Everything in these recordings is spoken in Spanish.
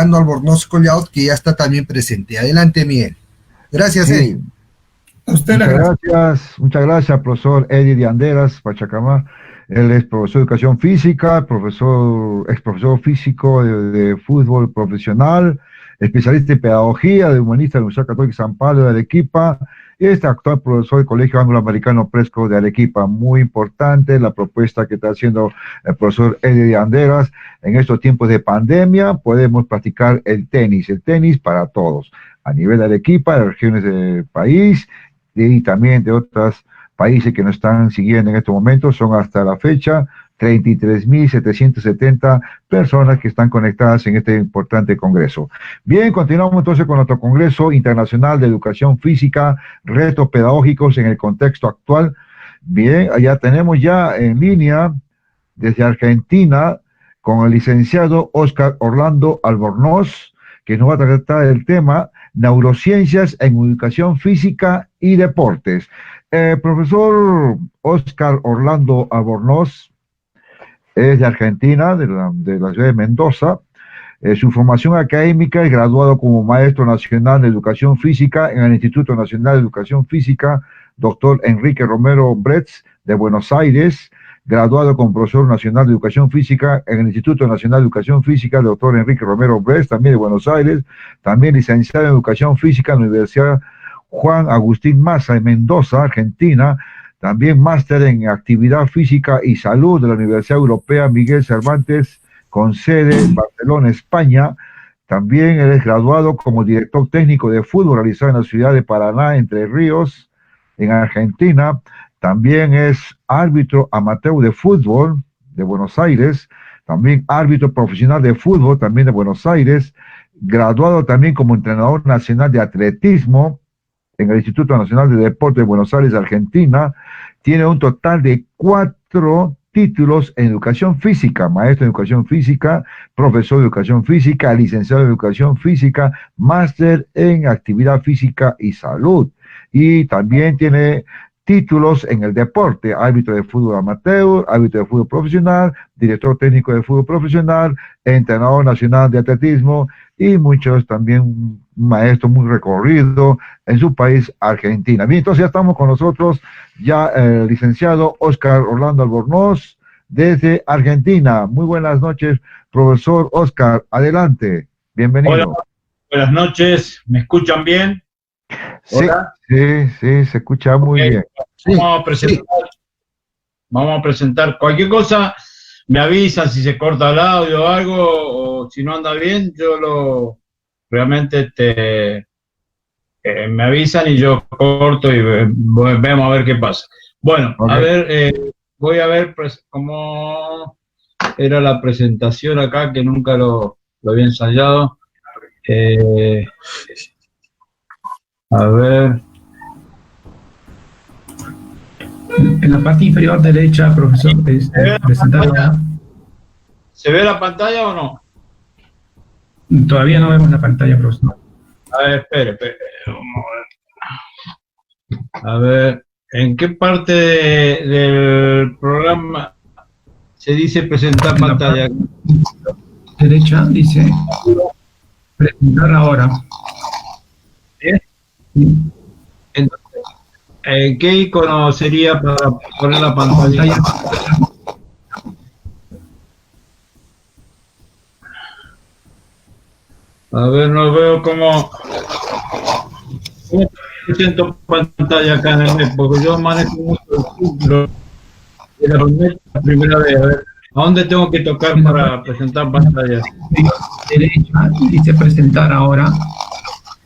Orlando Albornoz Collaut, que ya está también presente. Adelante, Miguel. Gracias, Eddie. A usted muchas gracias, profesor Eddie de Anderas, Pachacamá. Él es profesor de educación física, ex profesor físico de fútbol profesional, especialista en pedagogía, de humanista de la Universidad Católica San Pablo de Arequipa, y este actual profesor del Colegio Anglo-Americano Presco de Arequipa. Muy importante la propuesta que está haciendo el profesor Eddie de Anderas. En estos tiempos de pandemia podemos practicar el tenis para todos, a nivel de Arequipa, de regiones del país, y también de otros países que nos están siguiendo en estos momentos. Son hasta la fecha 33.770 personas que están conectadas en este importante congreso. Bien, continuamos entonces con nuestro Congreso Internacional de Educación Física, retos pedagógicos en el contexto actual. Bien, allá tenemos ya en línea desde Argentina con el licenciado Óscar Orlando Albornoz, que nos va a tratar el tema neurociencias en educación física y deportes. Profesor Óscar Orlando Albornoz es de Argentina, de la ciudad de Mendoza. Su formación académica es graduado como maestro nacional de educación física en el Instituto Nacional de Educación Física, doctor Enrique Romero Bretz, de Buenos Aires, graduado como profesor nacional de educación física en el Instituto Nacional de Educación Física, el doctor Enrique Romero Bretz, también de Buenos Aires, también licenciado en educación física en la Universidad Juan Agustín Maza de Mendoza, Argentina, también máster en actividad física y salud de la Universidad Europea Miguel Cervantes, con sede en Barcelona, España. También es graduado como director técnico de fútbol realizado en la ciudad de Paraná, Entre Ríos, en Argentina. También es árbitro amateur de fútbol de Buenos Aires, también árbitro profesional de fútbol también de Buenos Aires, graduado también como entrenador nacional de atletismo en el Instituto Nacional de Deportes de Buenos Aires, Argentina. Tiene un total de 4 títulos en educación física: maestro en educación física, profesor de educación física, licenciado en educación física, máster en actividad física y salud. Y también tiene títulos en el deporte: árbitro de fútbol amateur, árbitro de fútbol profesional, director técnico de fútbol profesional, entrenador nacional de atletismo, y muchos también, maestro muy recorrido en su país, Argentina. Bien, entonces ya estamos con nosotros, ya el licenciado Óscar Orlando Albornoz, desde Argentina. Muy buenas noches, profesor Óscar, adelante, bienvenido. Hola, buenas noches, ¿me escuchan bien? Sí, sí, se escucha muy bien. Vamos a presentar cualquier cosa, me avisan si se corta el audio o algo, o si no anda bien, realmente me avisan y yo corto y vemos a ver qué pasa. Bueno, okay. A ver, voy a ver cómo era la presentación acá, que nunca lo había ensayado. A ver. En la parte inferior derecha, profesor, presentar. ¿Se ve la pantalla o no? Todavía no vemos la pantalla, profesor. A ver, espere. Vamos a ver, ¿en qué parte del programa se dice presentar pantalla? Derecha dice presentar ahora. Entonces, ¿qué icono sería para poner la pantalla? A ver, no veo cómo presento pantalla acá en el net, porque yo manejo mucho el net la primera vez. A ver, ¿a dónde tengo que tocar para presentar pantalla? Derecha dice presentar ahora.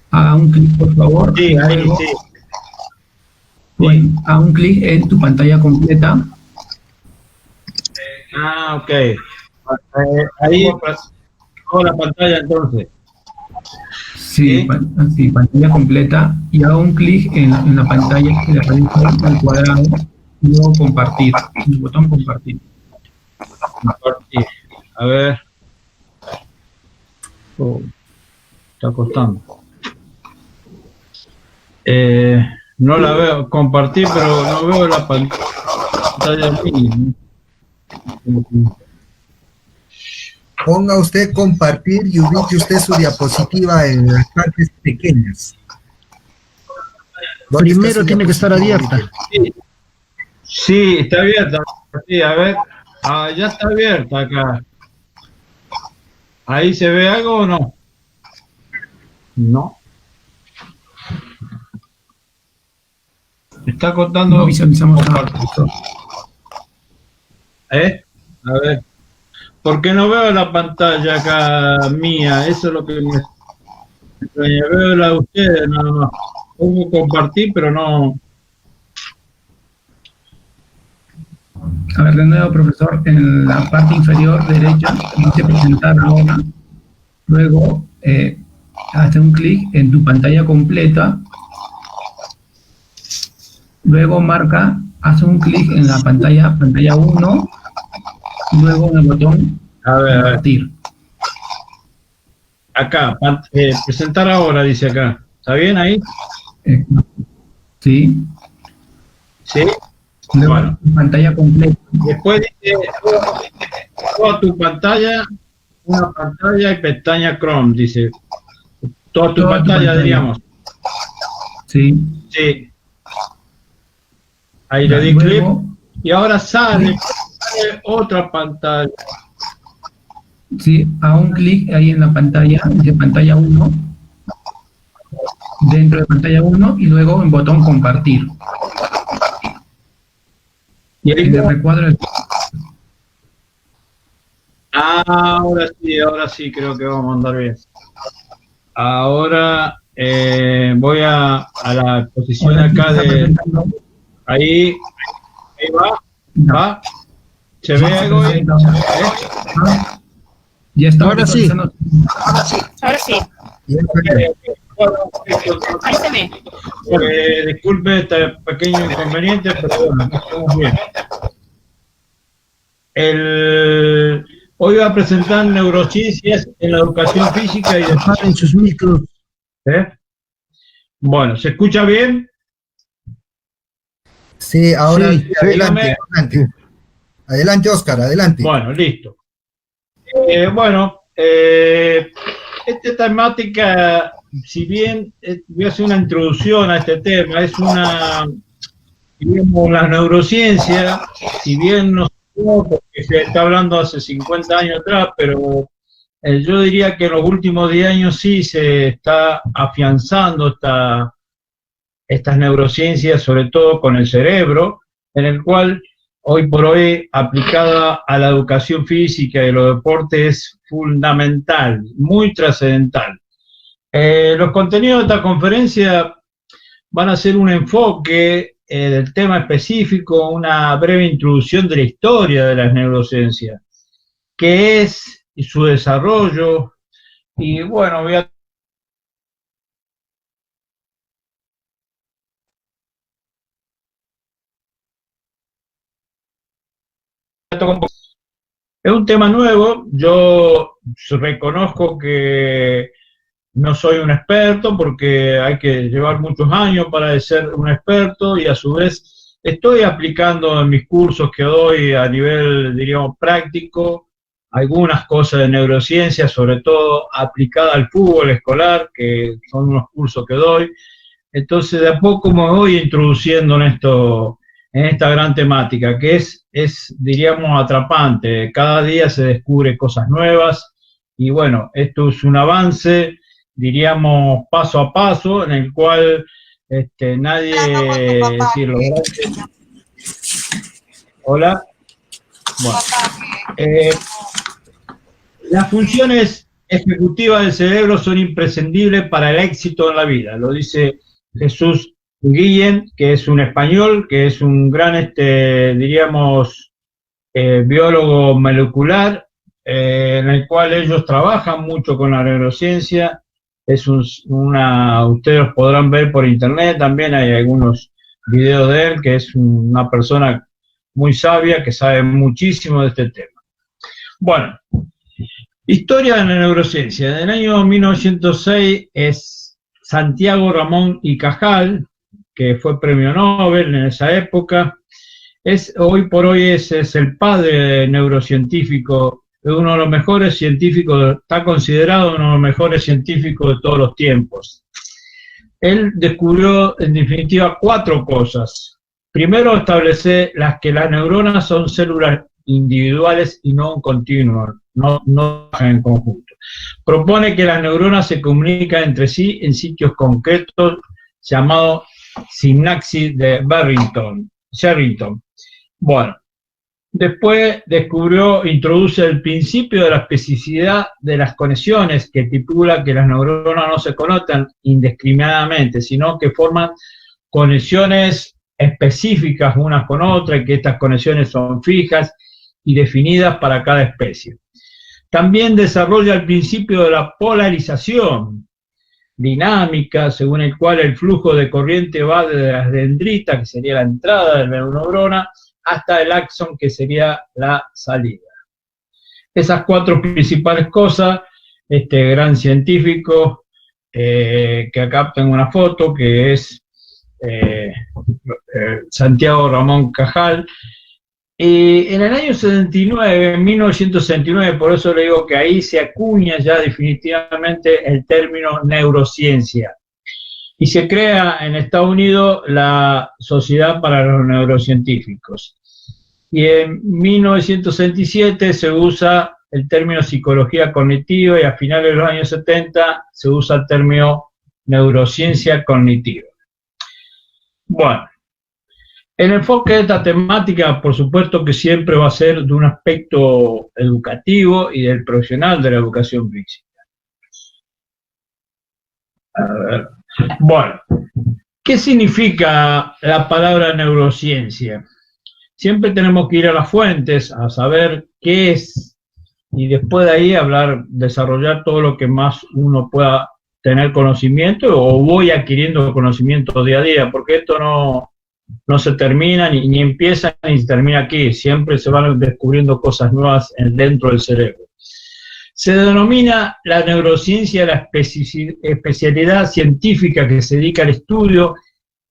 Haga un clic, por favor. Sí, ahí sí. Bueno, haga un clic en tu pantalla completa. Ok. Ahí con la pantalla entonces. Sí, pantalla completa, y haga un clic en la pantalla que le aparece al cuadrado y luego compartir, el botón compartir. Compartir. A ver. Está costando. No la veo, compartir, pero no veo la pantalla mía. ponga usted compartir y ubique usted su diapositiva en las partes pequeñas. Primero tiene que estar abierta. Sí, está abierta. Sí, a ver. Ah, ya está abierta acá. ¿Ahí se ve algo o no? No. Está contando. No visualizamos nada. A ver. Porque no veo la pantalla acá mía. Eso es lo que me extraña. Veo la de ustedes nada más. Pongo compartir, pero no. A ver, de nuevo, profesor, en la parte inferior derecha dice presentar ahora. Luego, hace un clic en tu pantalla completa. Luego marca, hace un clic en la pantalla 1. Luego en el botón compartir. Acá, presentar ahora, dice acá. ¿Está bien ahí? Sí. Sí. Luego, Bueno. pantalla completa. Después dice, toda tu pantalla, una pantalla y pestaña Chrome, dice. Toda tu pantalla, diríamos. Sí. Sí. Ahí le di clic. Y ahora sale otra pantalla. Sí, a un clic ahí en la pantalla, dice pantalla 1. Dentro de pantalla 1 y luego en botón compartir. Y ahí en el recuadro. ahora sí, creo que vamos a andar bien. Ahora voy a la posición acá de... Ahí va. ¿Se ve algo ahí? Ya está. Ahora sí. Ahora sí. Ahí se ve. Disculpe este pequeño inconveniente, pero bueno, estamos bien. Hoy voy a presentar neurociencias en la educación física y Apaguen sus micros. Bueno, ¿se escucha bien? Sí, ahora Sí, adelante, adelante. Adelante, Oscar, adelante. Bueno, listo. Esta temática, si bien voy a hacer una introducción a este tema, es digamos, la neurociencia, si bien no porque se está hablando hace 50 años atrás, pero yo diría que en los últimos 10 años sí se está afianzando estas neurociencias, sobre todo con el cerebro, en el cual hoy por hoy aplicada a la educación física y los deportes es fundamental, muy trascendental. Los contenidos de esta conferencia van a ser un enfoque del tema específico, una breve introducción de la historia de las neurociencias, qué es y su desarrollo, y bueno, voy a es un tema nuevo, yo reconozco que no soy un experto porque hay que llevar muchos años para ser un experto y a su vez estoy aplicando en mis cursos que doy a nivel, diríamos, práctico, algunas cosas de neurociencia, sobre todo aplicada al fútbol escolar, que son unos cursos que doy. Entonces, de a poco me voy introduciendo en esta gran temática, que es, diríamos, atrapante. Cada día se descubre cosas nuevas y bueno, esto es un avance, diríamos, paso a paso, en el cual nadie... decirlo, hola. Bueno. Las funciones ejecutivas del cerebro son imprescindibles para el éxito en la vida, lo dice Jesús Guillén, que es un español, que es un gran, diríamos, biólogo molecular, en el cual ellos trabajan mucho con la neurociencia. Ustedes los podrán ver por internet, también hay algunos videos de él, que es una persona muy sabia, que sabe muchísimo de este tema. Bueno, historia de la neurociencia. En el año 1906 es Santiago Ramón y Cajal, que fue premio Nobel en esa época. Hoy por hoy es el padre neurocientífico es uno de los mejores científicos, está considerado uno de los mejores científicos de todos los tiempos. Él descubrió, en definitiva, 4 cosas. Primero, establece que las neuronas son células individuales y no un continuo, no trabajan en conjunto. Propone que las neuronas se comunican entre sí en sitios concretos, llamado sinapsis de Sherrington. Bueno, después introduce el principio de la especificidad de las conexiones, que estipula que las neuronas no se conectan indiscriminadamente, sino que forman conexiones específicas unas con otras, y que estas conexiones son fijas y definidas para cada especie. También desarrolla el principio de la polarización dinámica, según el cual el flujo de corriente va desde las dendritas, que sería la entrada de la neurona, hasta el axón, que sería la salida. Esas 4 principales cosas, este gran científico, que acá tengo una foto, que es Santiago Ramón Cajal, y en el año 79, en 1969, por eso le digo que ahí se acuña ya definitivamente el término neurociencia. Y se crea en Estados Unidos la Sociedad para los Neurocientíficos. Y en 1967 se usa el término psicología cognitiva, y a finales de los años 70 se usa el término neurociencia cognitiva. Bueno, el enfoque de esta temática, por supuesto que siempre va a ser de un aspecto educativo y del profesional de la educación física. A ver. Bueno, ¿qué significa la palabra neurociencia? Siempre tenemos que ir a las fuentes a saber qué es, y después de ahí desarrollar todo lo que más uno pueda tener conocimiento, o voy adquiriendo conocimiento día a día, porque esto no se termina, ni empieza, ni se termina aquí. Siempre se van descubriendo cosas nuevas dentro del cerebro. Se denomina la neurociencia la especialidad científica que se dedica al estudio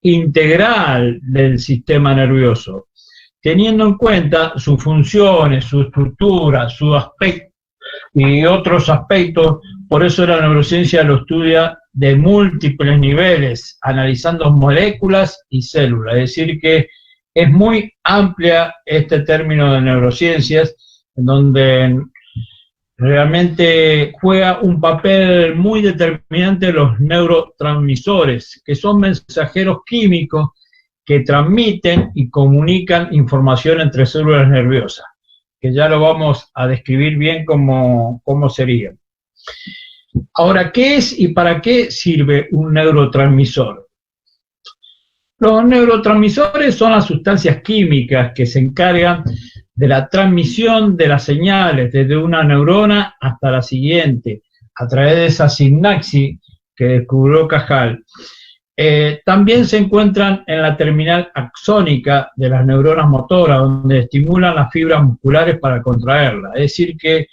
integral del sistema nervioso, teniendo en cuenta sus funciones, su estructura, su aspecto y otros aspectos. Por eso la neurociencia lo estudia de múltiples niveles, analizando moléculas y células. Es decir, que es muy amplia este término de neurociencias, en donde realmente juega un papel muy determinante los neurotransmisores, que son mensajeros químicos que transmiten y comunican información entre células nerviosas, que ya lo vamos a describir bien cómo sería. Ahora, ¿qué es y para qué sirve un neurotransmisor? Los neurotransmisores son las sustancias químicas que se encargan de la transmisión de las señales desde una neurona hasta la siguiente, a través de esa sinapsis que descubrió Cajal. También se encuentran en la terminal axónica de las neuronas motoras, donde estimulan las fibras musculares para contraerlas. Es decir, que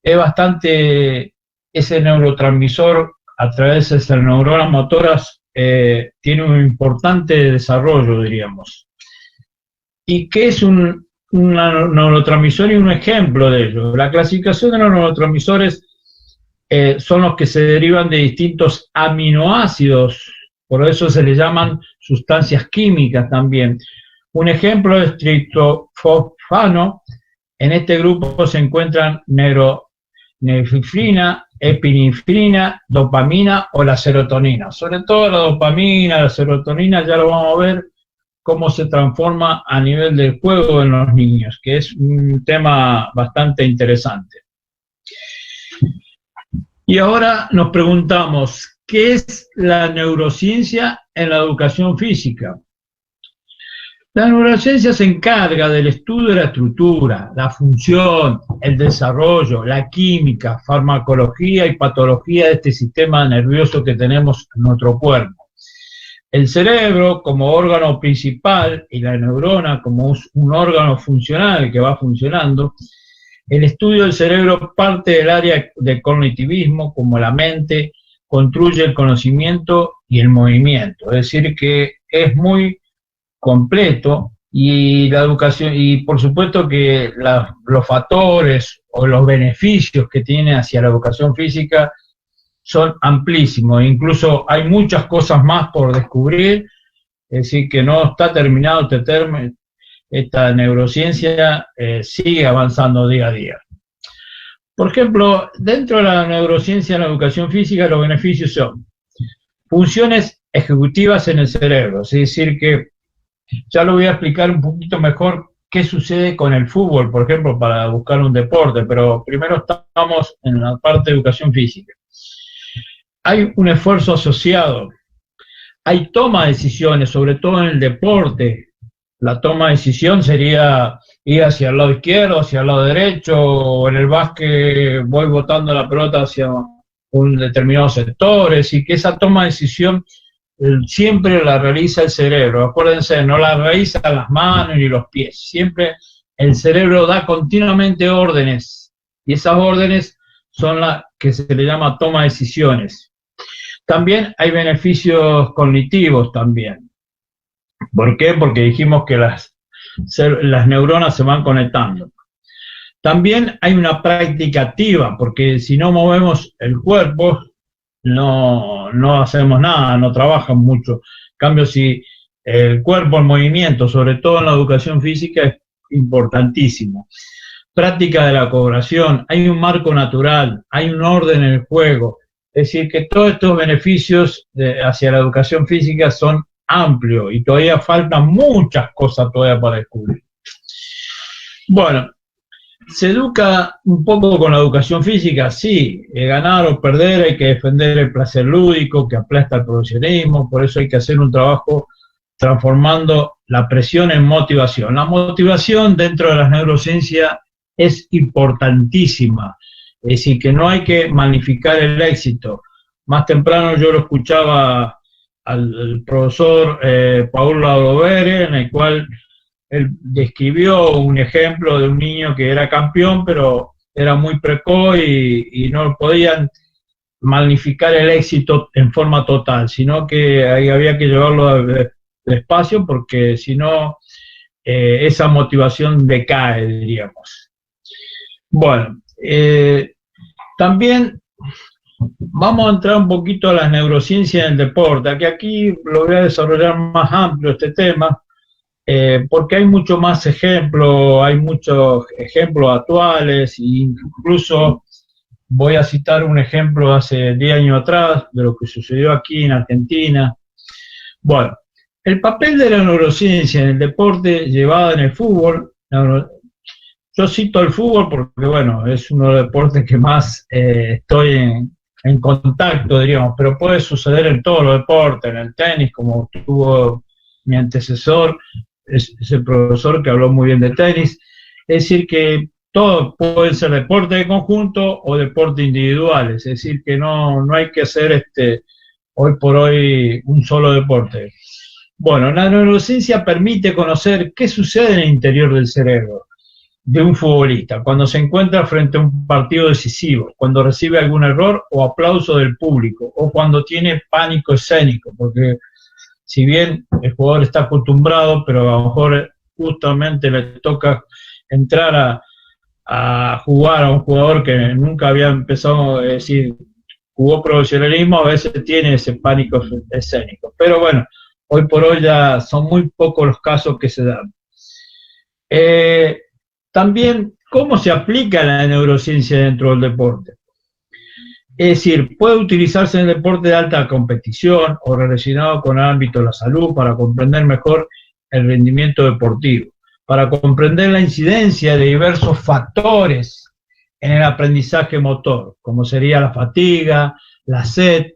es bastante, ese neurotransmisor a través de esas neuronas motoras tiene un importante desarrollo, diríamos. ¿Y qué es un neurotransmisor y un ejemplo de ello? La clasificación de los neurotransmisores son los que se derivan de distintos aminoácidos, por eso se les llaman sustancias químicas también. Un ejemplo es triptofano. En este grupo se encuentran norepinefrina, epinefrina, dopamina o la serotonina. Sobre todo la dopamina, la serotonina, ya lo vamos a ver cómo se transforma a nivel del juego en los niños, que es un tema bastante interesante. Y ahora nos preguntamos, ¿qué es la neurociencia en la educación física? La neurociencia se encarga del estudio de la estructura, la función, el desarrollo, la química, farmacología y patología de este sistema nervioso que tenemos en nuestro cuerpo. El cerebro como órgano principal y la neurona como un órgano funcional que va funcionando. El estudio del cerebro parte del área del cognitivismo, como la mente construye el conocimiento y el movimiento. Es decir, que es muy completo Y la educación, y por supuesto que los factores o los beneficios que tiene hacia la educación física son amplísimos, incluso hay muchas cosas más por descubrir, es decir, que no está terminado esta neurociencia, sigue avanzando día a día. Por ejemplo, dentro de la neurociencia en la educación física, los beneficios son funciones ejecutivas en el cerebro, es decir, que ya lo voy a explicar un poquito mejor qué sucede con el fútbol, por ejemplo, para buscar un deporte, pero primero estamos en la parte de educación física. Hay un esfuerzo asociado, hay toma de decisiones, sobre todo en el deporte. La toma de decisión sería ir hacia el lado izquierdo, hacia el lado derecho, o en el básquet voy botando la pelota hacia un determinado sector, es decir, que esa toma de decisión siempre la realiza el cerebro. Acuérdense, no la realizan las manos ni los pies, siempre el cerebro da continuamente órdenes, y esas órdenes son las que se le llama toma de decisiones. También hay beneficios cognitivos también. ¿Por qué? Porque dijimos que las neuronas se van conectando. También hay una práctica activa, porque si no movemos el cuerpo, no hacemos nada, no trabajan mucho. En cambio, si el cuerpo en movimiento, sobre todo en la educación física, es importantísimo. Práctica de la cooperación, hay un marco natural, hay un orden en el juego. Es decir, que todos estos beneficios hacia la educación física son amplios y todavía faltan muchas cosas todavía para descubrir. Bueno, ¿se educa un poco con la educación física? Sí, ganar o perder, hay que defender el placer lúdico que aplasta el profesionalismo, por eso hay que hacer un trabajo transformando la presión en motivación. La motivación dentro de las neurociencias es importantísima. Es decir, que no hay que magnificar el éxito. Más temprano yo lo escuchaba al profesor Paulo Adovere, en el cual él describió un ejemplo de un niño que era campeón, pero era muy precoz y no podían magnificar el éxito en forma total, sino que ahí había que llevarlo despacio porque si no, esa motivación decae, diríamos. Bueno, también vamos a entrar un poquito a las neurociencias del deporte, que aquí lo voy a desarrollar más amplio este tema, porque hay mucho más ejemplos, hay muchos ejemplos actuales, e incluso voy a citar un ejemplo de hace 10 años atrás, de lo que sucedió aquí en Argentina. Bueno, el papel de la neurociencia en el deporte llevada en el fútbol. Yo cito el fútbol porque, bueno, es uno de los deportes que más estoy en contacto, diríamos, pero puede suceder en todos los deportes, en el tenis, como tuvo mi antecesor, ese profesor que habló muy bien de tenis. Es decir, que todos pueden ser deportes de conjunto o deportes individuales, es decir, que no hay que hacer hoy por hoy un solo deporte. Bueno, la neurociencia permite conocer qué sucede en el interior del cerebro de un futbolista, cuando se encuentra frente a un partido decisivo, cuando recibe algún error o aplauso del público, o cuando tiene pánico escénico, porque si bien el jugador está acostumbrado, pero a lo mejor justamente le toca entrar a jugar a un jugador que nunca había empezado, es decir, jugó profesionalismo, a veces tiene ese pánico escénico. Pero bueno, hoy por hoy ya son muy pocos los casos que se dan. También, ¿cómo se aplica la neurociencia dentro del deporte? Es decir, puede utilizarse en el deporte de alta competición o relacionado con el ámbito de la salud para comprender mejor el rendimiento deportivo, para comprender la incidencia de diversos factores en el aprendizaje motor, como sería la fatiga, la sed,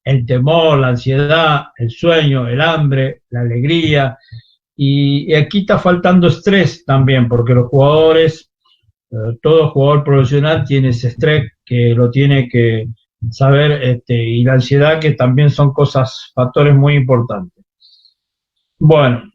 el temor, la ansiedad, el sueño, el hambre, la alegría. Y aquí está faltando estrés también, porque los jugadores, todo jugador profesional tiene ese estrés que lo tiene que saber, y la ansiedad, que también son factores muy importantes. Bueno,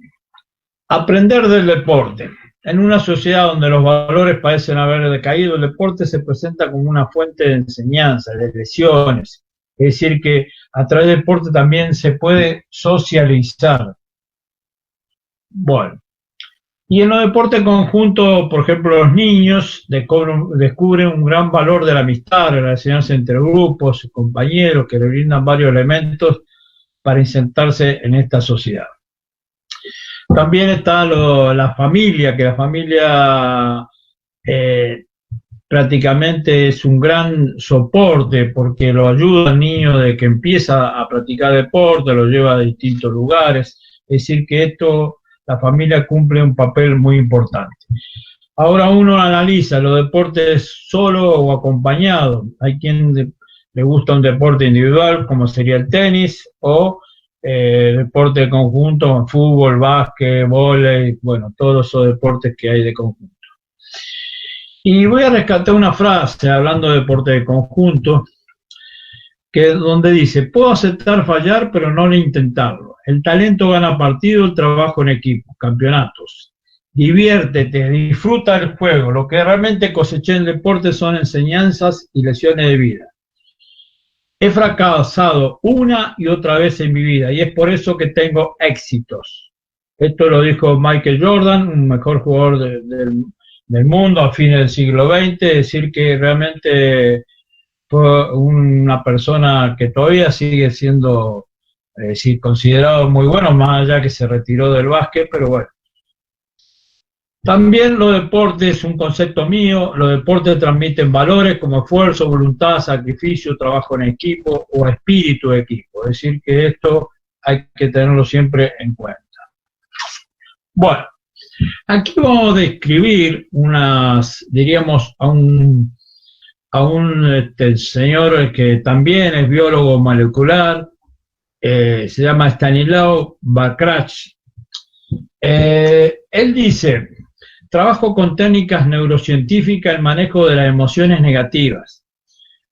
aprender del deporte. En una sociedad donde los valores parecen haber decaído, el deporte se presenta como una fuente de enseñanza, de lesiones. Es decir, que a través del deporte también se puede socializar. Bueno, Y en los deportes conjuntos, por ejemplo, los niños descubren un gran valor de la amistad, de la enseñanza entre grupos, compañeros, que le brindan varios elementos para insertarse en esta sociedad. También está la familia, que la familia prácticamente es un gran soporte porque lo ayuda al niño de que empieza a practicar deporte, lo lleva a distintos lugares. Es decir, que la familia cumple un papel muy importante. Ahora uno analiza los deportes solo o acompañado. Hay quien le gusta un deporte individual, como sería el tenis, o deporte de conjunto, fútbol, básquet, vóley, bueno, todos esos deportes que hay de conjunto. Y voy a rescatar una frase, hablando de deporte de conjunto, donde dice: puedo aceptar fallar, pero no intentarlo. El talento gana partido, el trabajo en equipo, campeonatos. Diviértete, disfruta el juego. Lo que realmente coseché en el deporte son enseñanzas y lecciones de vida. He fracasado una y otra vez en mi vida y es por eso que tengo éxitos. Esto lo dijo Michael Jordan, un mejor jugador del mundo a fines del siglo XX, decir que realmente fue una persona que todavía sigue siendo considerado muy bueno, más allá que se retiró del básquet, pero bueno. También los deportes, un concepto mío, los deportes transmiten valores como esfuerzo, voluntad, sacrificio, trabajo en equipo o espíritu de equipo. Es decir, que esto hay que tenerlo siempre en cuenta. Bueno, aquí vamos a describir diríamos, a un señor que también es biólogo molecular, se llama Stanislav Bakrach. Él dice: trabajo con técnicas neurocientíficas en manejo de las emociones negativas.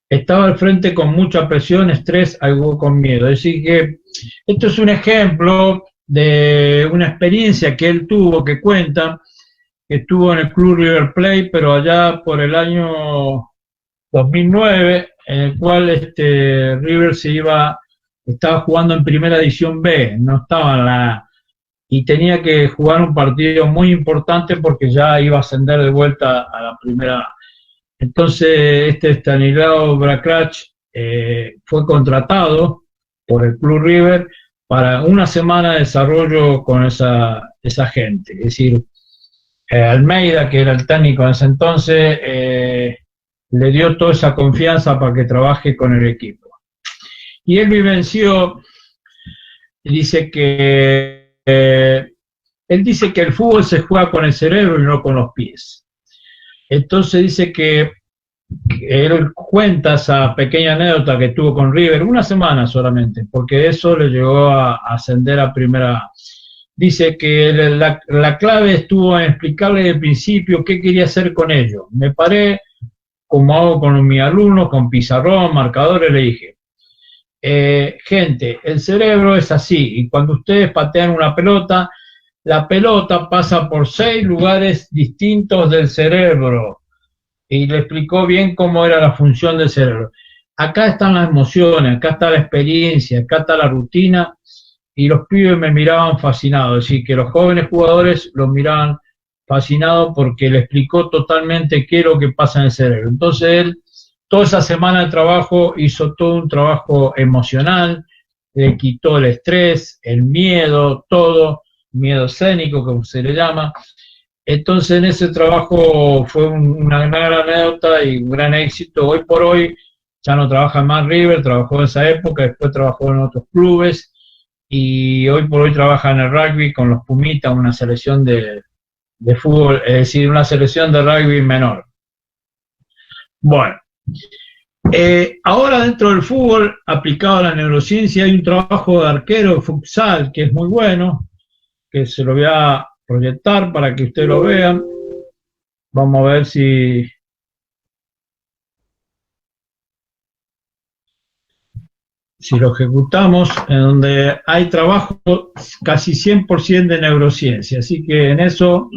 Estaba al frente con mucha presión, estrés, algo con miedo. Es decir que esto es un ejemplo de una experiencia que él tuvo, que cuenta, que estuvo en el Club River Plate, pero allá por el año 2009, en el cual River estaba jugando en Primera División B, no estaba en la... y tenía que jugar un partido muy importante porque ya iba a ascender de vuelta a la primera. Entonces Stanislav Bakrach fue contratado por el Club River para una semana de desarrollo con esa gente. Es decir, Almeida, que era el técnico en ese entonces, le dio toda esa confianza para que trabaje con el equipo. Y él vivenció, dice que el fútbol se juega con el cerebro y no con los pies. Entonces dice que él cuenta esa pequeña anécdota que tuvo con River, una semana solamente, porque eso le llegó a ascender a primera. Dice que la clave estuvo en explicarle desde el principio qué quería hacer con ellos. Me paré, como hago con mis alumnos, con pizarrón, marcadores, le dije: gente, el cerebro es así, y cuando ustedes patean una pelota, la pelota pasa por 6 lugares distintos del cerebro. Y le explicó bien cómo era la función del cerebro. Acá están las emociones, acá está la experiencia, acá está la rutina, y los pibes me miraban fascinados. Es decir, que los jóvenes jugadores los miraban fascinados porque le explicó totalmente qué es lo que pasa en el cerebro. Entonces él, toda esa semana de trabajo, hizo todo un trabajo emocional, le quitó el estrés, el miedo, todo, miedo escénico, como se le llama. Entonces en ese trabajo fue una gran anécdota y un gran éxito. Hoy por hoy ya no trabaja más River, trabajó en esa época, después trabajó en otros clubes y hoy por hoy trabaja en el rugby con los Pumitas, una selección de fútbol, es decir, una selección de rugby menor. Bueno, ahora dentro del fútbol aplicado a la neurociencia hay un trabajo de arquero de futsal que es muy bueno, que se lo voy a proyectar para que ustedes lo vean. Vamos a ver si lo ejecutamos, en donde hay trabajo casi 100% de neurociencia, así que en eso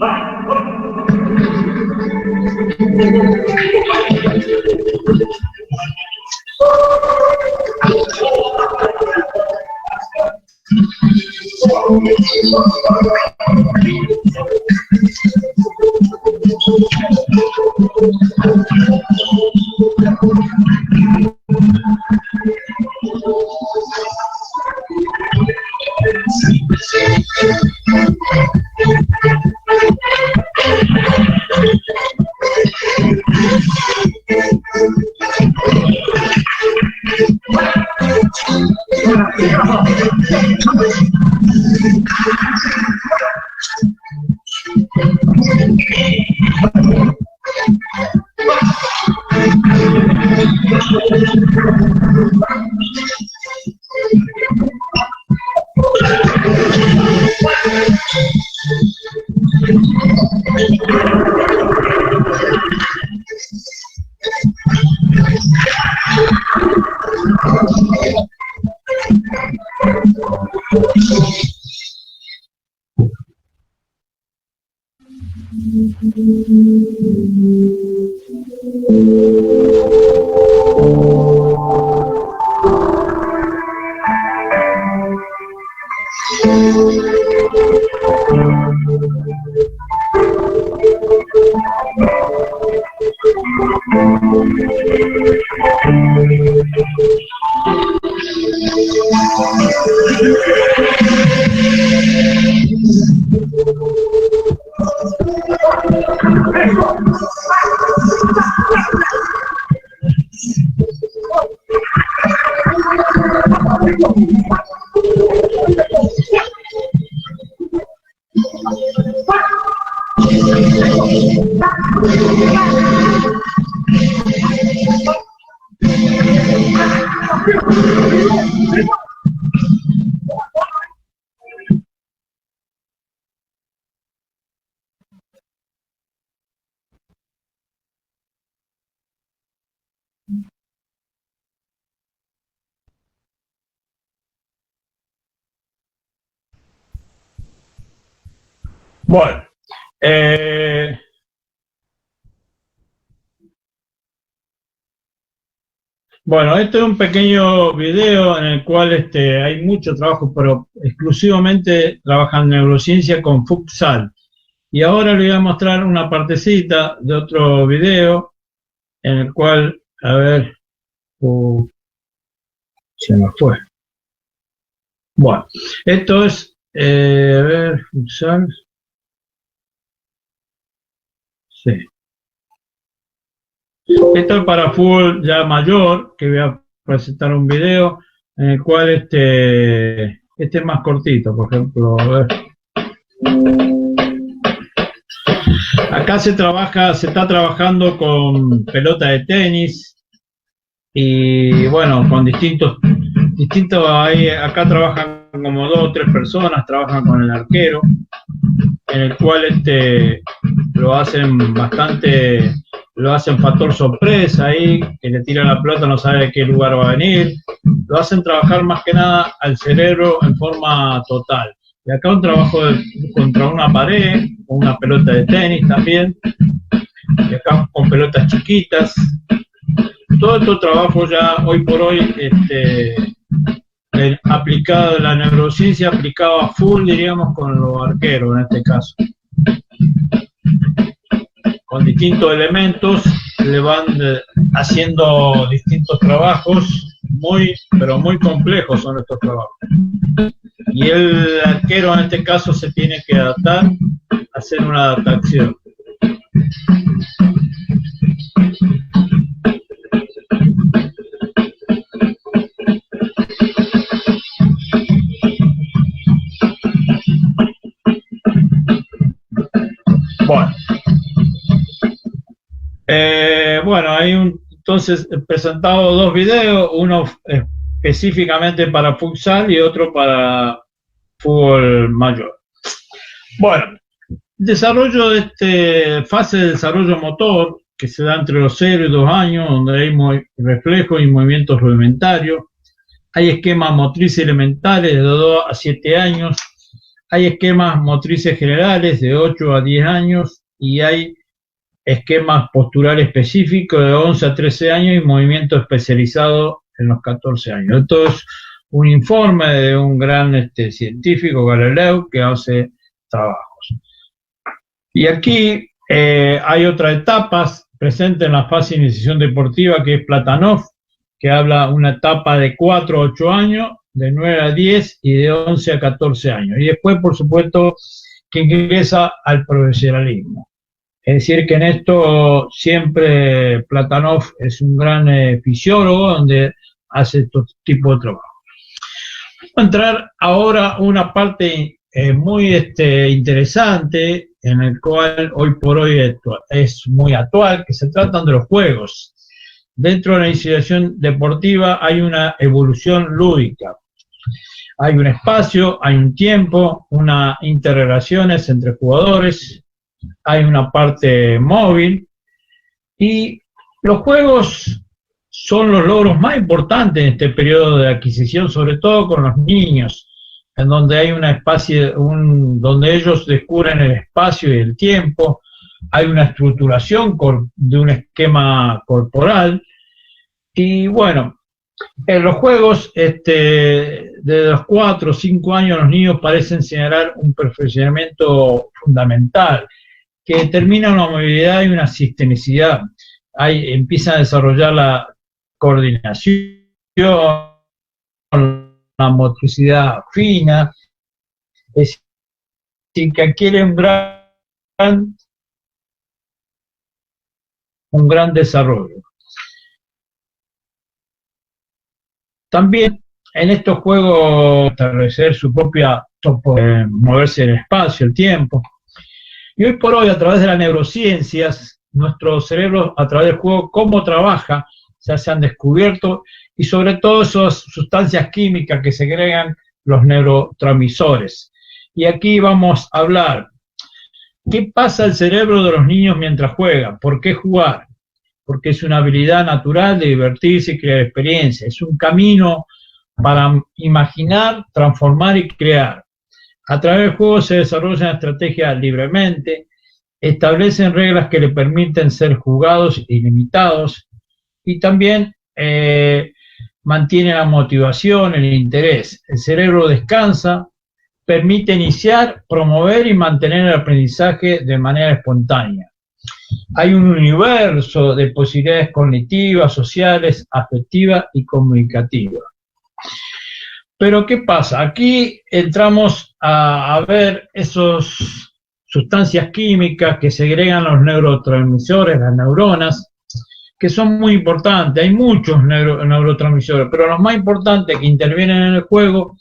Bueno, este es un pequeño video en el cual hay mucho trabajo, pero exclusivamente trabajan neurociencia con futsal. Y ahora le voy a mostrar una partecita de otro video en el cual, a ver, se me fue. Bueno, esto es, a ver, futsal. Sí. Esto es para fútbol ya mayor, que voy a presentar un video en el cual este es más cortito, por ejemplo, a ver. Acá se está trabajando con pelota de tenis y bueno, con distintos ahí, acá trabajan como 2 o 3 personas, trabajan con el arquero, en el cual lo hacen factor sorpresa ahí, que le tira la pelota, no sabe de qué lugar va a venir, lo hacen trabajar más que nada al cerebro en forma total. Y acá un trabajo contra una pared, con una pelota de tenis también, y acá con pelotas chiquitas. Todo estos trabajos ya hoy por hoy, aplicado, la neurociencia aplicada a full, diríamos, con los arqueros en este caso. Con distintos elementos le van haciendo distintos trabajos, pero muy complejos son estos trabajos. Y el arquero en este caso se tiene que adaptar, hacer una adaptación. Bueno, hay entonces presentado 2 videos, uno específicamente para futsal y otro para fútbol mayor. Bueno, desarrollo de fase de desarrollo motor que se da entre los 0 y 2 años, donde hay reflejos y movimientos rudimentarios. Hay esquemas motrices elementales de 2 a 7 años. Hay esquemas motrices generales de 8 a 10 años y hay esquemas posturales específicos de 11 a 13 años y movimiento especializado en los 14 años. Esto es un informe de un gran científico, Galileo, que hace trabajos. Y aquí hay otras etapas presente en la fase de iniciación deportiva, que es Platanov, que habla una etapa de 4 a 8 años, de 9 a 10 y de 11 a 14 años. Y después, por supuesto, que ingresa al profesionalismo. Es decir, que en esto siempre Platanov es un gran fisiólogo donde hace este tipo de trabajo. Vamos a entrar ahora a una parte muy interesante, en el cual hoy por hoy es muy actual, que se tratan de los juegos. Dentro de la iniciación deportiva hay una evolución lúdica. Hay un espacio, hay un tiempo, unas interrelaciones entre jugadores, hay una parte móvil, y los juegos son los logros más importantes en este periodo de adquisición, sobre todo con los niños, en donde hay una espacio, donde ellos descubren el espacio y el tiempo, hay una estructuración de un esquema corporal, y bueno, en los juegos, desde los 4 o 5 años, los niños parecen señalar un perfeccionamiento fundamental, que determina una movilidad y una sistemicidad. Empiezan a desarrollar la coordinación, la motricidad fina, es decir, que adquiere un gran desarrollo. También en estos juegos establecer su propia moverse en el espacio, el tiempo. Y hoy por hoy, a través de las neurociencias, nuestro cerebro, a través del juego, cómo trabaja, ya se han descubierto, y sobre todo esas sustancias químicas que segregan los neurotransmisores. Y aquí vamos a hablar, ¿qué pasa al cerebro de los niños mientras juegan? ¿Por qué jugar? Porque es una habilidad natural de divertirse y crear experiencias. Es un camino para imaginar, transformar y crear. A través del juego se desarrollan estrategias libremente, establecen reglas que le permiten ser jugados y limitados, y también mantiene la motivación, el interés. El cerebro descansa, permite iniciar, promover y mantener el aprendizaje de manera espontánea. Hay un universo de posibilidades cognitivas, sociales, afectivas y comunicativas. Pero ¿qué pasa? Aquí entramos a ver esas sustancias químicas que segregan los neurotransmisores, las neuronas, que son muy importantes. Hay muchos neurotransmisores, pero los más importantes que intervienen en el juego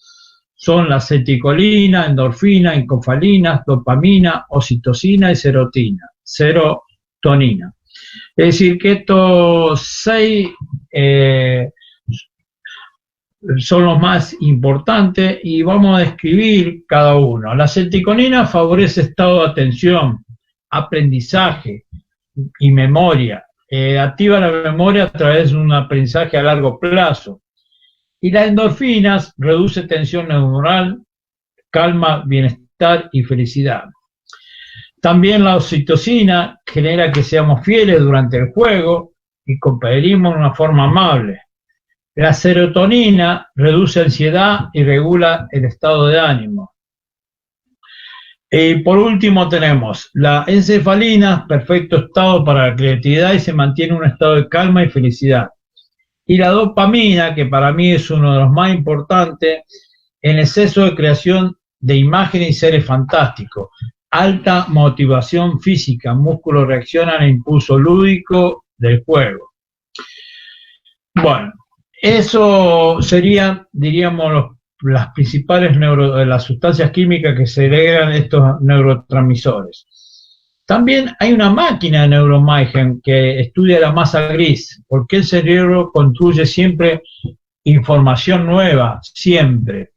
son la acetilcolina, endorfina, encefalina, dopamina, oxitocina y serotonina. Es decir, que estos 6 son los más importantes y vamos a describir cada uno. La acetilcolina favorece estado de atención, aprendizaje y memoria. Activa la memoria a través de un aprendizaje a largo plazo. Y las endorfinas reduce tensión neuronal, calma, bienestar y felicidad. También la oxitocina genera que seamos fieles durante el juego y competimos de una forma amable. La serotonina reduce ansiedad y regula el estado de ánimo. Y por último tenemos la encefalina, perfecto estado para la creatividad y se mantiene un estado de calma y felicidad. Y la dopamina, que para mí es uno de los más importantes, en exceso de creación de imágenes y seres fantásticos. Alta motivación física, músculos reaccionan al impulso lúdico del juego. Bueno, eso serían, diríamos, las principales las sustancias químicas que segregan estos neurotransmisores. También hay una máquina de neuroimagen que estudia la masa gris, porque el cerebro construye siempre información nueva, siempre.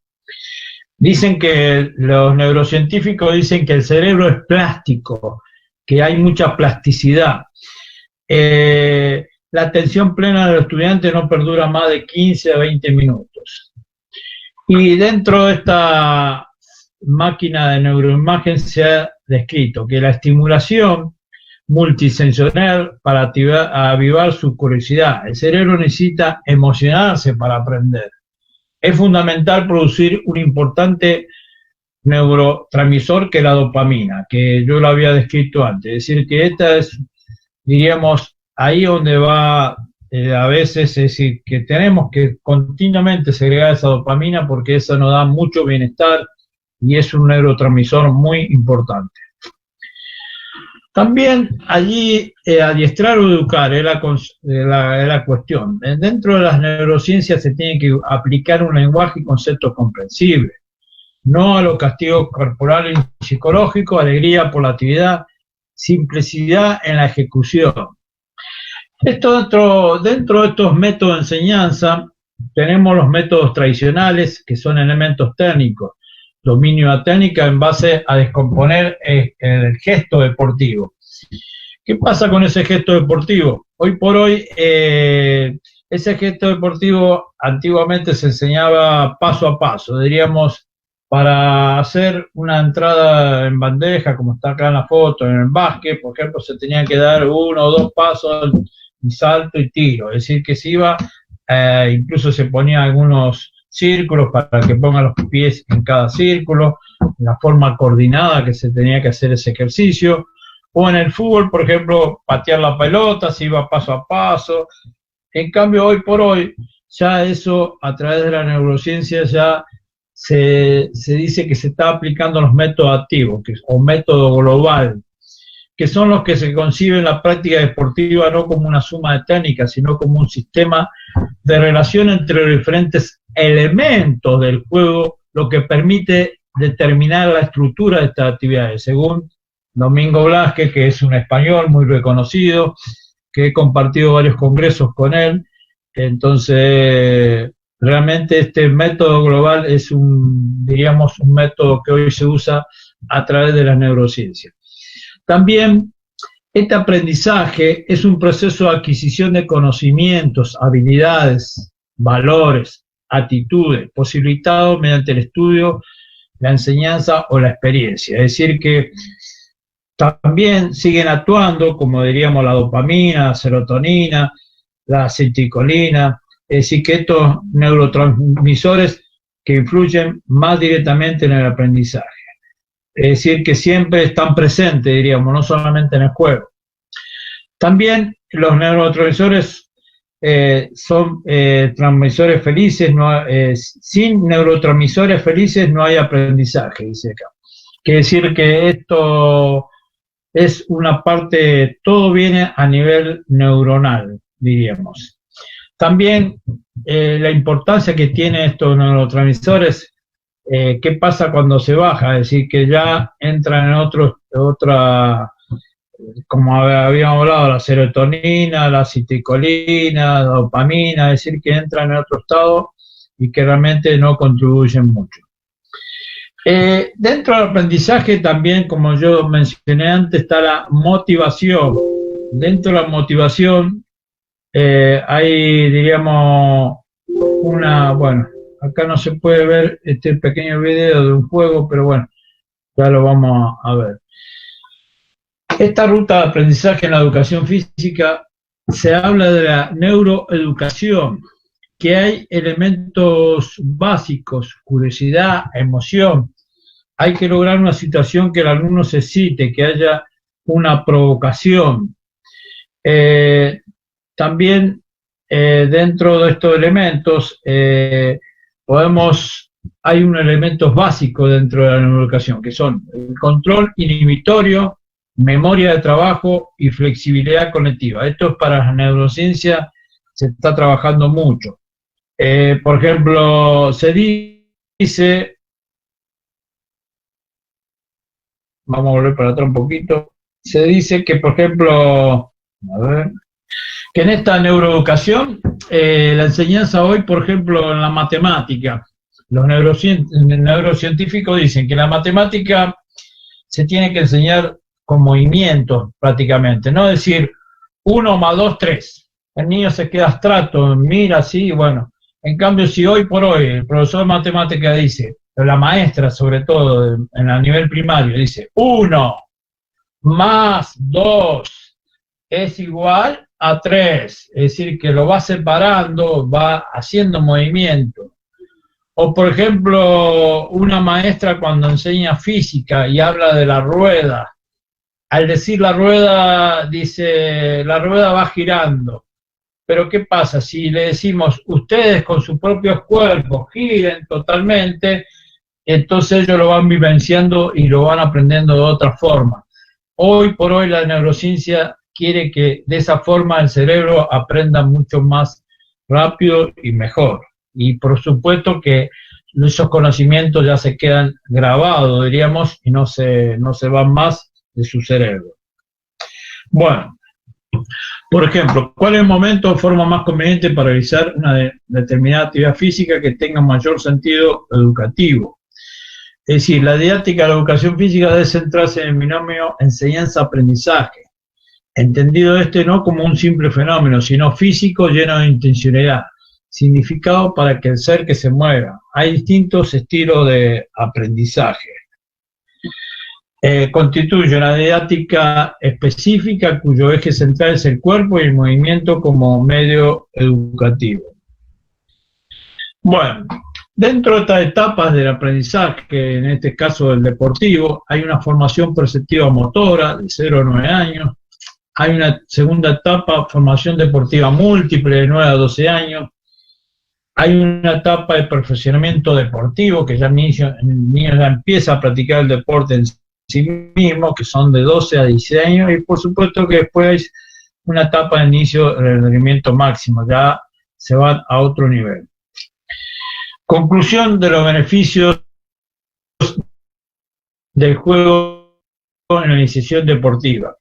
Dicen que los neurocientíficos dicen que el cerebro es plástico, que hay mucha plasticidad. La atención plena del estudiante no perdura más de 15 a 20 minutos. Y dentro de esta máquina de neuroimagen se ha descrito que la estimulación multisensorial para avivar su curiosidad. El cerebro necesita emocionarse para aprender. Es fundamental producir un importante neurotransmisor que es la dopamina, que yo lo había descrito antes. Es decir, que esta es, diríamos, ahí donde va a veces, es decir, que tenemos que continuamente segregar esa dopamina porque eso nos da mucho bienestar y es un neurotransmisor muy importante. También allí adiestrar o educar es la cuestión. Dentro de las neurociencias se tiene que aplicar un lenguaje y conceptos comprensibles, no a los castigos corporales y psicológicos, alegría por la actividad, simplicidad en la ejecución. Dentro de estos métodos de enseñanza tenemos los métodos tradicionales, que son elementos técnicos, dominio de la técnica en base a descomponer el gesto deportivo. ¿Qué pasa con ese gesto deportivo? Hoy por hoy, ese gesto deportivo antiguamente se enseñaba paso a paso, diríamos, para hacer una entrada en bandeja, como está acá en la foto, en el básquet, por ejemplo, se tenían que dar 1 o 2 pasos, y salto y tiro, es decir, que se iba, incluso se ponía algunos círculos para que pongan los pies en cada círculo, la forma coordinada que se tenía que hacer ese ejercicio, o en el fútbol, por ejemplo, patear la pelota, se iba paso a paso. En cambio, hoy por hoy, ya eso, a través de la neurociencia, ya se dice que se está aplicando los métodos activos, o método global, que son los que se conciben la práctica deportiva no como una suma de técnicas, sino como un sistema de relación entre los diferentes elementos del juego, lo que permite determinar la estructura de estas actividades, según Domingo Blasquez, que es un español muy reconocido, que he compartido varios congresos con él. Entonces, realmente este método global es diríamos, un método que hoy se usa a través de la neurociencia. También, este aprendizaje es un proceso de adquisición de conocimientos, habilidades, valores, actitudes, posibilitado mediante el estudio, la enseñanza o la experiencia. Es decir, que también siguen actuando, como diríamos, la dopamina, la serotonina, la acetilcolina, es decir, que estos neurotransmisores que influyen más directamente en el aprendizaje. Es decir, que siempre están presentes, diríamos, no solamente en el juego. También los neurotransmisores son transmisores felices, sin neurotransmisores felices no hay aprendizaje, dice acá. Quiere decir que esto es una parte, todo viene a nivel neuronal, diríamos. También la importancia que tienen estos neurotransmisores, ¿qué pasa cuando se baja? Es decir, que ya entran en otra, como habíamos hablado, la serotonina, la acetilcolina, la dopamina, es decir, que entran en otro estado y que realmente no contribuyen mucho. Dentro del aprendizaje también, como yo mencioné antes, está la motivación. Dentro de la motivación hay, diríamos, bueno, acá no se puede ver este pequeño video de un juego, pero bueno, ya lo vamos a ver. Esta ruta de aprendizaje en la educación física se habla de la neuroeducación, que hay elementos básicos, curiosidad, emoción. Hay que lograr una situación que el alumno se excite, que haya una provocación. También dentro de estos elementos hay un elemento básico dentro de la neuroeducación, que son el control inhibitorio, memoria de trabajo y flexibilidad cognitiva. Esto es para la neurociencia, se está trabajando mucho. Por ejemplo, se dice, vamos a volver para atrás un poquito, se dice que, por ejemplo, que en esta neuroeducación, la enseñanza hoy, por ejemplo, en la matemática, los neurocientíficos dicen que la matemática se tiene que enseñar con movimientos prácticamente, no decir 1 más 2, 3. El niño se queda abstracto, mira así, bueno. En cambio, si hoy por hoy el profesor de matemática dice, la maestra sobre todo en el nivel primario, dice 1 más 2 es igual a 3, es decir, que lo va separando, va haciendo movimiento. O por ejemplo, una maestra cuando enseña física y habla de la rueda, al decir la rueda, dice, la rueda va girando. Pero ¿qué pasa? Si le decimos, ustedes con sus propios cuerpos giren totalmente, entonces ellos lo van vivenciando y lo van aprendiendo de otra forma. Hoy por hoy la neurociencia quiere que de esa forma el cerebro aprenda mucho más rápido y mejor. Y por supuesto que esos conocimientos ya se quedan grabados, diríamos, y no se van más de su cerebro. Bueno, por ejemplo, ¿cuál es el momento o forma más conveniente para realizar una determinada actividad física que tenga mayor sentido educativo? Es decir, la didáctica de la educación física debe centrarse en el binomio enseñanza-aprendizaje, entendido no como un simple fenómeno, sino físico lleno de intencionalidad, significado para que el ser que se mueva. Hay distintos estilos de aprendizaje. Constituye una didáctica específica cuyo eje central es el cuerpo y el movimiento como medio educativo. Bueno, dentro de estas etapas del aprendizaje, en este caso del deportivo, hay una formación perceptiva motora de 0 a 9 años, hay una segunda etapa, formación deportiva múltiple de 9 a 12 años, hay una etapa de perfeccionamiento deportivo, que ya el niño ya empieza a practicar el deporte en sí mismo, que son de 12 a 16 años, y por supuesto que después una etapa de inicio del rendimiento máximo, ya se van a otro nivel. Conclusión de los beneficios del juego en la iniciación deportiva.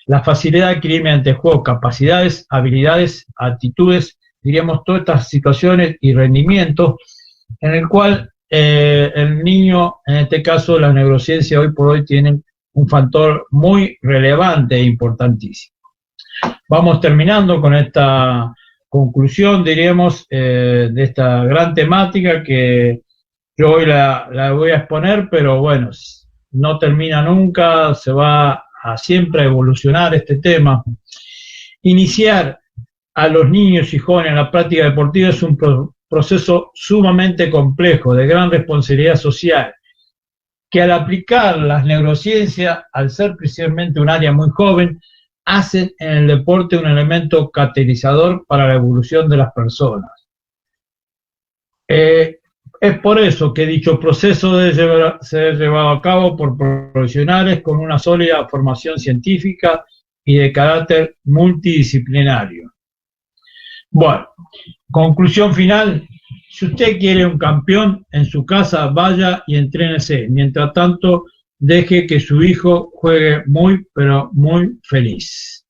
La facilidad de adquirir mediante el juego capacidades, habilidades, actitudes, diríamos todas estas situaciones y rendimientos en el cual el niño, en este caso la neurociencia hoy por hoy tienen un factor muy relevante e importantísimo. Vamos terminando con esta conclusión, diríamos, de esta gran temática que yo hoy la voy a exponer, pero bueno, no termina nunca, se va a siempre evolucionar este tema. Iniciar a los niños y jóvenes en la práctica deportiva es un proceso sumamente complejo, de gran responsabilidad social, que al aplicar las neurociencias, al ser precisamente un área muy joven, hacen en el deporte un elemento catalizador para la evolución de las personas. Es por eso que dicho proceso debe ser llevado a cabo por profesionales con una sólida formación científica y de carácter multidisciplinario. Bueno, conclusión final, si usted quiere un campeón en su casa, vaya y entrénese. Mientras tanto, deje que su hijo juegue muy, pero muy feliz.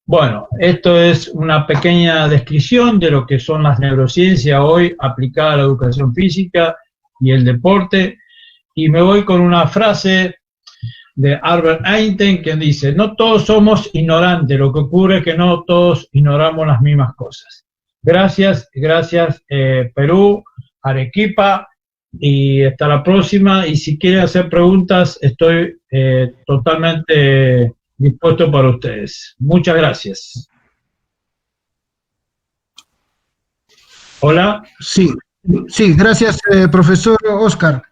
Bueno, esto es una pequeña descripción de lo que son las neurociencias hoy aplicadas a la educación física y el deporte. Y me voy con una frase de Albert Einstein que dice, no todos somos ignorantes, lo que ocurre es que no todos ignoramos las mismas cosas. Gracias, Perú, Arequipa, y hasta la próxima. Y si quieren hacer preguntas, estoy totalmente dispuesto para ustedes. Muchas gracias. Hola. Sí, gracias, profesor Oscar.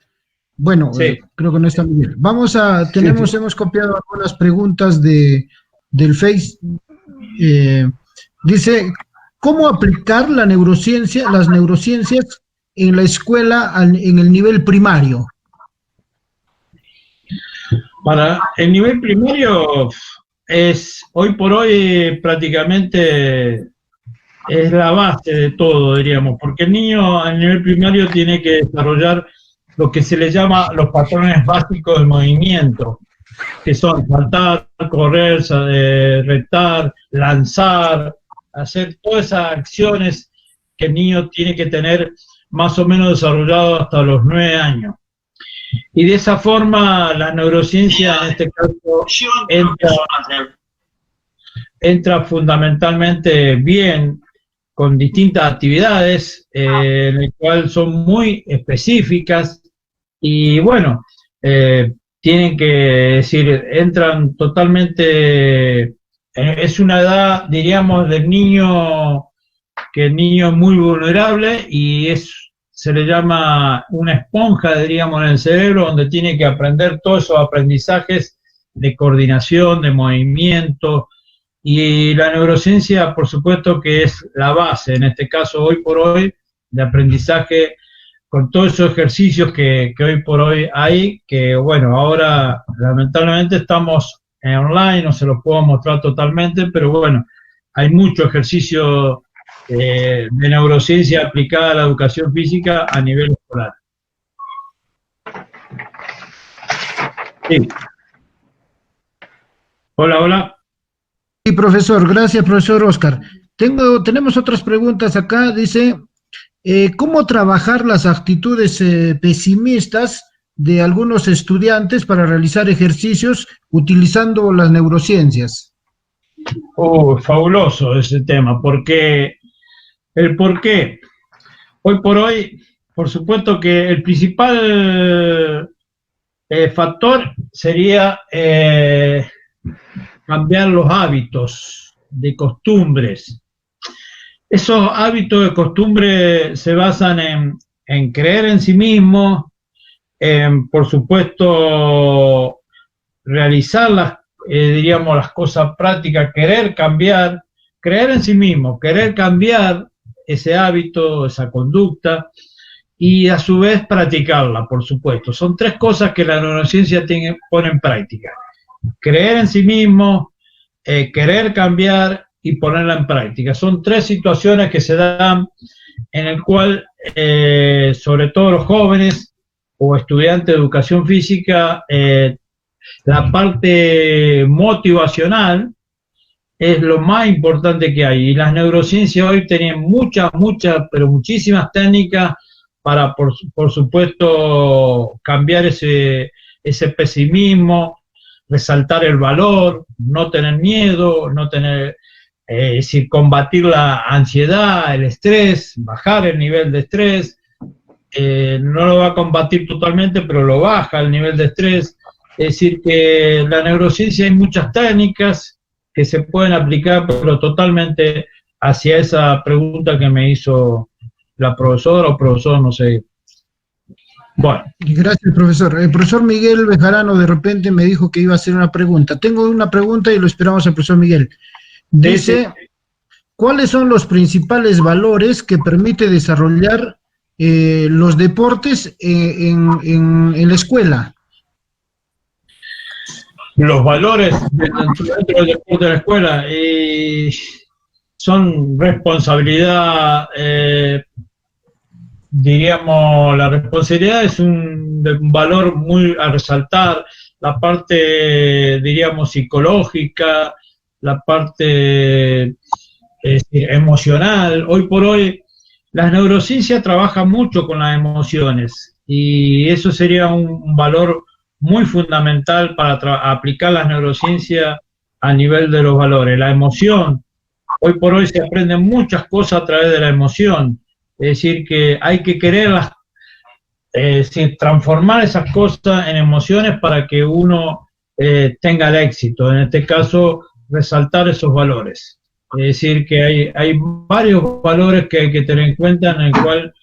Bueno, Sí. Creo que no está muy bien. Hemos copiado algunas preguntas del Face. Dice, ¿cómo aplicar las neurociencias en la escuela en el nivel primario? Para el nivel primario es hoy por hoy prácticamente es la base de todo, diríamos, porque el niño a nivel primario tiene que desarrollar lo que se le llama los patrones básicos del movimiento, que son saltar, correr, retar, lanzar, hacer todas esas acciones que el niño tiene que tener más o menos desarrollado hasta los 9 años. Y de esa forma la neurociencia en este caso entra fundamentalmente bien con distintas actividades en las cuales son muy específicas y bueno, tienen que decir, entran totalmente, es una edad, diríamos, del niño, que el niño es muy vulnerable y se le llama una esponja, diríamos, en el cerebro, donde tiene que aprender todos esos aprendizajes de coordinación, de movimiento, y la neurociencia, por supuesto, que es la base, en este caso, hoy por hoy, de aprendizaje, con todos esos ejercicios que hoy por hoy hay, que bueno, ahora lamentablemente estamos en online, no se los puedo mostrar totalmente, pero bueno, hay mucho ejercicio de neurociencia aplicada a la educación física a nivel escolar. Sí. Hola, hola. Sí, profesor, gracias, profesor Oscar. Tenemos otras preguntas acá, dice, ¿cómo trabajar las actitudes pesimistas de algunos estudiantes para realizar ejercicios utilizando las neurociencias? Fabuloso ese tema, porque el por qué. Hoy por hoy, por supuesto que el principal factor sería cambiar los hábitos de costumbres. Esos hábitos de costumbre se basan en creer en sí mismo, en, por supuesto, realizar diríamos, las cosas prácticas, querer cambiar, creer en sí mismo, querer cambiar ese hábito, esa conducta, y a su vez practicarla, por supuesto. Son tres cosas que la neurociencia pone en práctica: creer en sí mismo, querer cambiar y ponerla en práctica. Son tres situaciones que se dan en el cual, sobre todo los jóvenes o estudiantes de educación física, la parte motivacional es lo más importante que hay. Y las neurociencias hoy tienen muchas, pero muchísimas técnicas para, por supuesto, cambiar ese pesimismo, resaltar el valor, no tener miedo, no tener, es decir, combatir la ansiedad, el estrés, bajar el nivel de estrés. No lo va a combatir totalmente, pero lo baja el nivel de estrés. Es decir, que la neurociencia hay muchas técnicas que se pueden aplicar, pero totalmente hacia esa pregunta que me hizo la profesora o profesor, no sé. Bueno. Gracias, profesor. El profesor Miguel Bejarano de repente me dijo que iba a hacer una pregunta. Tengo una pregunta y lo esperamos al profesor Miguel. Dice, ¿cuáles son los principales valores que permite desarrollar los deportes en la escuela? Los valores dentro del deporte de la escuela son responsabilidad, diríamos, la responsabilidad es un valor muy a resaltar, la parte, diríamos, psicológica, la parte emocional. Hoy por hoy las neurociencias trabajan mucho con las emociones y eso sería un valor muy fundamental para aplicar las neurociencias a nivel de los valores. La emoción, hoy por hoy se aprenden muchas cosas a través de la emoción, es decir, que hay que quererlas, transformar esas cosas en emociones para que uno tenga el éxito, en este caso resaltar esos valores. Es decir, que hay varios valores que hay que tener en cuenta, en el cual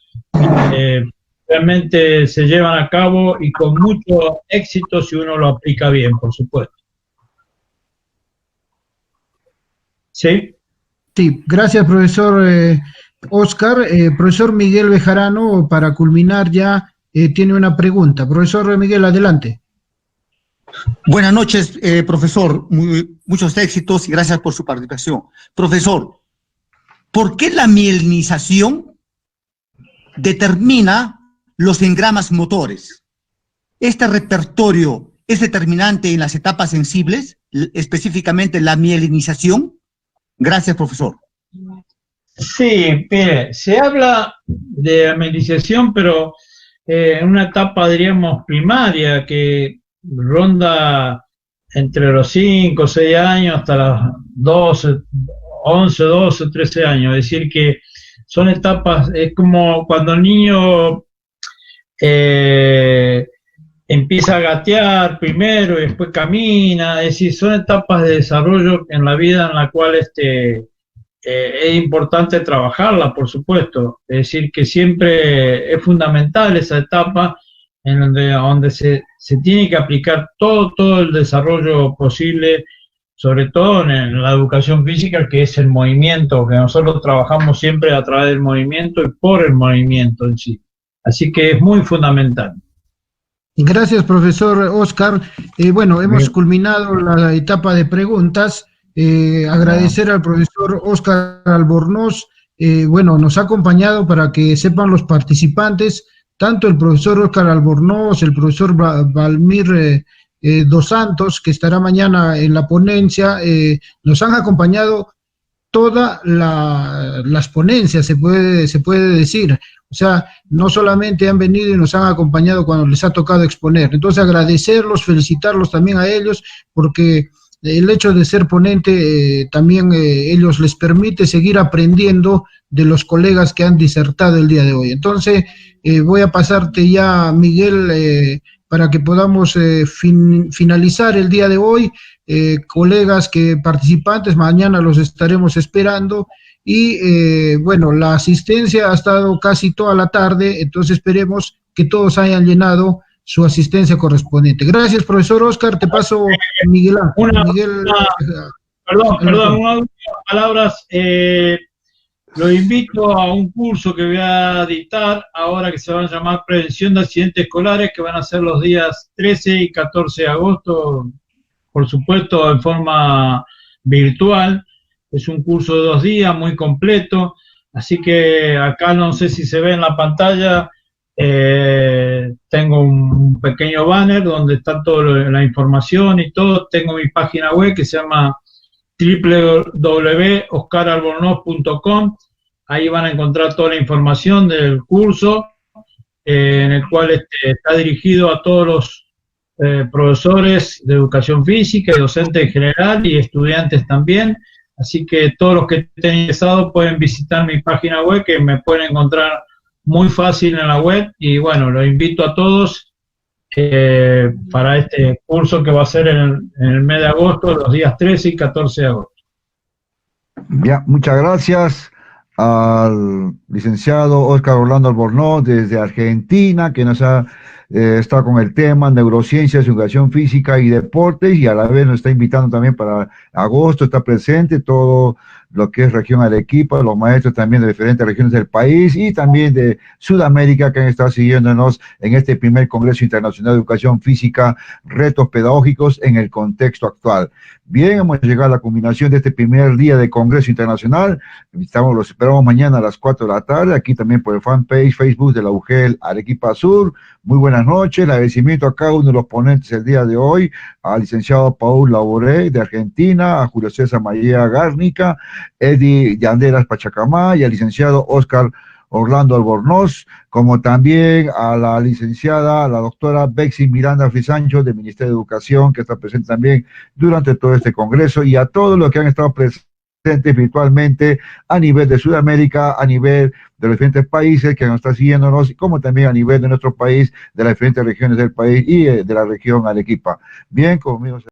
realmente se llevan a cabo y con mucho éxito si uno lo aplica bien, por supuesto. ¿Sí? Sí, gracias, profesor Oscar. Profesor Miguel Bejarano, para culminar ya, tiene una pregunta. Profesor Miguel, adelante. Buenas noches, profesor. Muchos éxitos y gracias por su participación. Profesor, ¿por qué la mielinización determina los engramas motores? ¿Este repertorio es determinante en las etapas sensibles, específicamente la mielinización? Gracias, profesor. Sí, mire, se habla de mielinización, pero en una etapa, diríamos, primaria, que ronda entre los 5 o 6 años hasta los 12, 11, 12, 13 años. Es decir, que son etapas, es como cuando el niño empieza a gatear primero y después camina. Es decir, son etapas de desarrollo en la vida en la cual es importante trabajarla, por supuesto. Es decir, que siempre es fundamental esa etapa en donde se tiene que aplicar todo el desarrollo posible, sobre todo en la educación física, que es el movimiento, que nosotros trabajamos siempre a través del movimiento y por el movimiento en sí. Así que es muy fundamental. Gracias, profesor Oscar. Bueno, hemos culminado la etapa de preguntas. Agradecer al profesor Oscar Albornoz. Bueno, nos ha acompañado para que sepan los participantes, tanto el profesor Oscar Albornoz, el profesor Valmir Dos Santos, que estará mañana en la ponencia, nos han acompañado todas las ponencias, se puede decir. O sea, no solamente han venido y nos han acompañado cuando les ha tocado exponer. Entonces, agradecerlos, felicitarlos también a ellos, porque el hecho de ser ponente también ellos les permite seguir aprendiendo de los colegas que han disertado el día de hoy. Entonces, voy a pasarte ya, Miguel, para que podamos finalizar el día de hoy. Colegas participantes, mañana los estaremos esperando. Y bueno, la asistencia ha estado casi toda la tarde, entonces esperemos que todos hayan llenado su asistencia correspondiente. Gracias, profesor Oscar. Te paso, Miguel Ángel. Perdón, unas últimas palabras. Lo invito a un curso que voy a dictar ahora, que se va a llamar Prevención de Accidentes Escolares, que van a ser los días 13 y 14 de agosto, por supuesto en forma virtual. Es un curso de 2 días, muy completo, así que acá no sé si se ve en la pantalla, tengo un pequeño banner donde está toda la información y todo. Tengo mi página web que se llama www.oscaralbornoz.com. Ahí van a encontrar toda la información del curso, en el cual está dirigido a todos los profesores de educación física y docentes en general y estudiantes también. Así que todos los que estén interesados pueden visitar mi página web, que me pueden encontrar muy fácil en la web. Y bueno, los invito a todos para este curso que va a ser en el mes de agosto, los días 13 y 14 de agosto. Bien, muchas gracias al licenciado Oscar Orlando Albornoz desde Argentina, que nos ha estado con el tema neurociencias, educación física y deportes, y a la vez nos está invitando también para agosto. Está presente todo lo que es región Arequipa, los maestros también de diferentes regiones del país y también de Sudamérica, que han estado siguiéndonos en este primer Congreso Internacional de Educación Física, retos pedagógicos en el contexto actual. Bien, hemos llegado a la culminación de este primer día de Congreso Internacional. Los esperamos mañana a las 4 de la tarde, aquí también por el fanpage Facebook de la UGEL Arequipa Sur. Muy buenas noches, el agradecimiento a cada uno de los ponentes el día de hoy, al licenciado Paul Laboré de Argentina, a Julio César María Gárnica, Eddie Yanderas Pachacamá y al licenciado Oscar Orlando Albornoz, como también a la licenciada, la doctora Bexy Miranda Frisancho del Ministerio de Educación, que está presente también durante todo este congreso, y a todos los que han estado presentes virtualmente a nivel de Sudamérica, a nivel de los diferentes países que nos están siguiéndonos, como también a nivel de nuestro país, de las diferentes regiones del país y de la región Arequipa. Bien, conmigo.